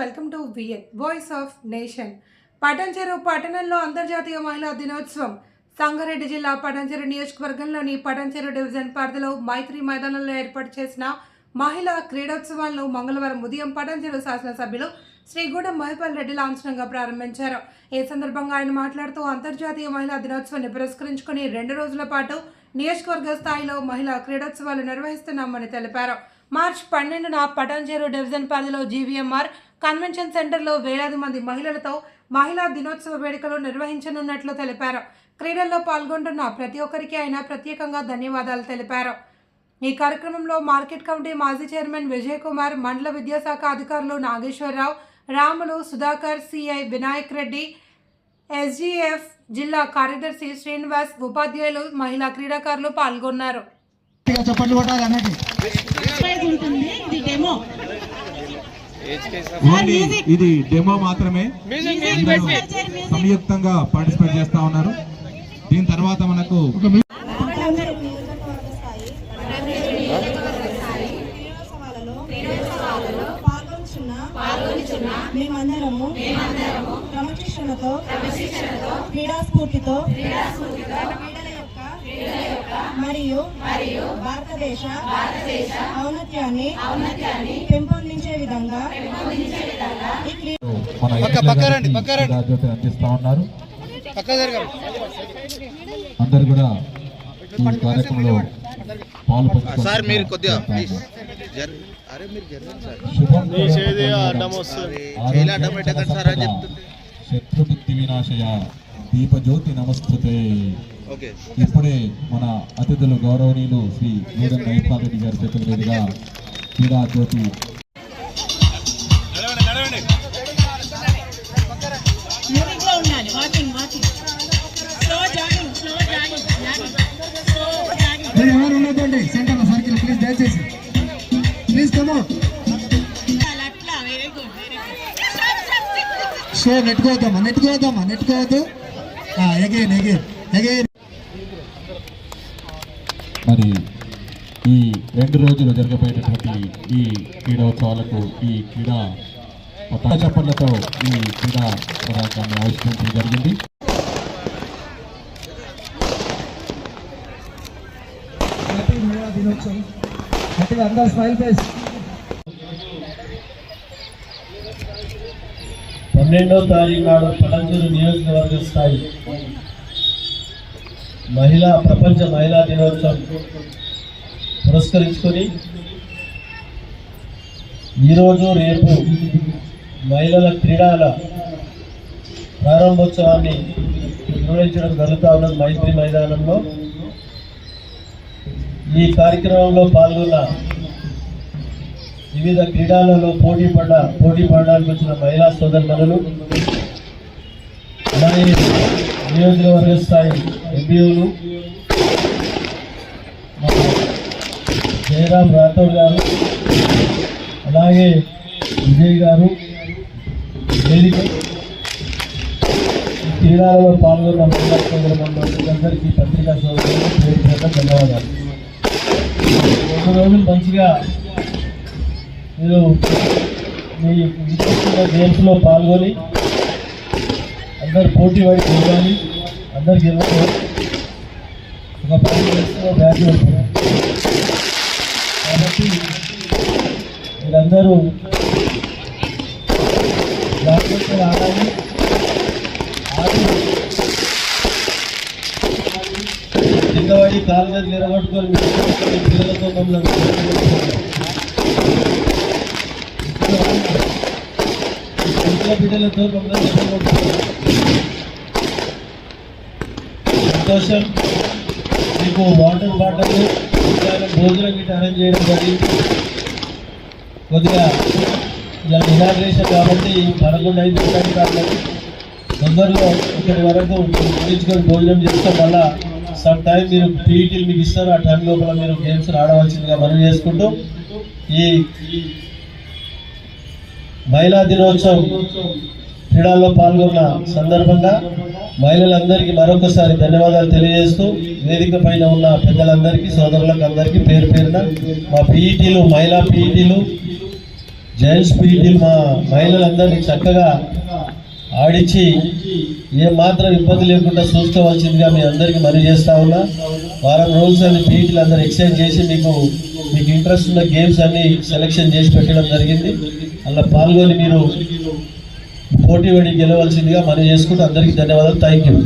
Welcome to VN voice of nation. Patancheru పట్టణంలో అంతర్జాతీయ మహిళా దినోత్సవం. సంగారెడ్డి జిల్లా పటాన్చెరు నియోజకవర్గంలోని పటాన్చెరు డివిజన్ పరిధిలో మైత్రి మైదానంలో ఏర్పాటు చేసిన మహిళా క్రీడోత్సవాలను మంగళవారం ఉదయం పటాన్చెరు శాసనసభ్యులు శ్రీగూడెం మహిపాల్ రెడ్డి లాంఛనంగా ప్రారంభించారు. ఈ సందర్భంగా ఆయన మాట్లాడుతూ అంతర్జాతీయ మహిళా దినోత్సవాన్ని పురస్కరించుకుని 2 రోజుల పాటు నియోజకవర్గ స్థాయిలో మహిళా క్రీడోత్సవాలు నిర్వహిస్తున్నామని తెలిపారు. మార్చి 12న పటాన్చెరు డివిజన్ పరిధిలో జీవీఎంఆర్ కన్వెన్షన్ సెంటర్లో వేలాది మంది మహిళలతో మహిళా దినోత్సవ వేడుకలు నిర్వహించనున్నట్లు తెలిపారు. క్రీడల్లో పాల్గొంటున్న ప్రతి ఒక్కరికి ఆయన ప్రత్యేకంగా ధన్యవాదాలు తెలిపారు. ఈ కార్యక్రమంలో మార్కెట్ కమిటీ మాజీ చైర్మన్ విజయ్ కుమార్, మండల విద్యాశాఖ అధికారులు నాగేశ్వరరావు, రాములు, సుధాకర్, సిఐ వినాయక్ రెడ్డి, ఎస్జీఎఫ్ జిల్లా కార్యదర్శి శ్రీనివాస్, ఉపాధ్యాయులు, మహిళా క్రీడాకారులు పాల్గొన్నారు. ఇది డెమో మాత్రమే, సంయుక్తంగా పార్టిసిపేట్ చేస్తా ఉన్నారు. దీని తర్వాత మనకు మేమందరము క్రమశిక్షణతో క్రీడా స్ఫూర్తితో మరియు భారతదేశ ఔన్నత్యాన్ని పెంపొందించే విధంగా అందిస్తా ఉన్నారు. అందరు కూడా ఈ కార్యక్రమంలో శత్రుబుద్ధి వినాశయ దీపజ్యోతి నమస్తుతే. ఇప్పుడే మన అతిథులు గౌరవనీయులు శ్రీ గూడెం మహిపాల్ రెడ్డి గారి చేతుల మీదుగా క్రీడా జ్యోతి ఎవరు ఉన్నదండి సెంటర్ సర్కిల్ ప్లీజ్, దయచేసి ప్లీజ్ కమో. సో నెట్టుకోవద్దు. మరి ఈ 2 రోజులు జరగబోయేటటువంటి ఈ క్రీడోత్సవాలకు ఈ క్రీడా చప్పట్లతో ఈ క్రీడా పతాకాన్ని ఆవిష్కరించడం జరిగింది. అందరూ స్మైల్ ఫేస్. 12వ తారీఖు నాడు పటాన్చెరు నియోజకవర్గ స్థాయి ప్రపంచ మహిళా దినోత్సవం పురస్కరించుకొని ఈరోజు రేపు మహిళల క్రీడల ప్రారంభోత్సవాన్ని నిర్వహించడం జరుగుతూ ఉన్నది మైత్రి మైదానంలో. ఈ కార్యక్రమంలో పాల్గొన్న వివిధ క్రీడలలో పోటీ పడడానికి వచ్చిన మహిళా సోదరులు, అలాగే నియోజకవర్గ స్థాయి ఎంపీలు జయరాం రాథోడ్ గారు, అలాగే విజయ్ గారు, వేదిక క్రీడలలో పాల్గొన్న మహిళా సోదరులందరికీ పత్రికా సోదరులకు పేరు ధన్యవాదాలు. 2 రోజులు మంచిగా మీరు మీ గేమ్స్లో పాల్గొని అందరు పోటీ పడి గెలవాలి. అందరు గెలవాలి. ఒక 10 నిమిషాల్లో బ్యాట్ పడుతున్నారు కాబట్టి మీరందరూ జాగ్రత్తగా ఆడాలి. కిందవాడి కాలు మీద నిలబట్టుకొని పిల్లలతో మమ్మల్ని బిడ్డలతో సంతోషం. మీకు వాటర్ బాటిల్ భోజనం గిట్ట అరేంజ్ చేయడం జరిగింది. కొద్దిగా ఇలా ఇనాగ్రేషన్ కాబట్టి 11:05 కాబట్టి తొందరలో ఇక్కడి వరకు ముగించుకొని భోజనం చేస్తాం. వల్ల సమ్ టైం మీరు పీఈటీలు మీకు ఇస్తారు. ఆ టైం లోపల మీరు గేమ్స్ ఆడవలసిందిగా మనం చేసుకుంటూ ఈ మహిళా దినోత్సవం క్రీడల్లో పాల్గొన్న సందర్భంగా మహిళలందరికీ మరొకసారి ధన్యవాదాలు తెలియజేస్తూ వేదిక పైన ఉన్న పెద్దలందరికీ, సోదరులకు అందరికీ పేరు పేరున మా పీఈటీలు, మహిళా పీఈటీలు, జైంట్స్ పీటీలు మా మహిళలందరినీ చక్కగా ఆడించి ఏ మాత్రం ఇబ్బంది లేకుండా చూసుకోవాల్సిందిగా మీ అందరికీ మనవి చేస్తా ఉన్నా. వారం రోజులు అన్ని పీటీలు అందరూ ఎక్సైజ్ చేసి మీకు ఇంట్రెస్ట్ ఉన్న గేమ్స్ అన్ని సెలెక్షన్ చేసి పెట్టడం జరిగింది. అలా పాల్గొని మీరు పోటీ పడి గెలవాల్సిందిగా మనవి చేసుకుంటూ అందరికీ ధన్యవాదాలు. Thank you.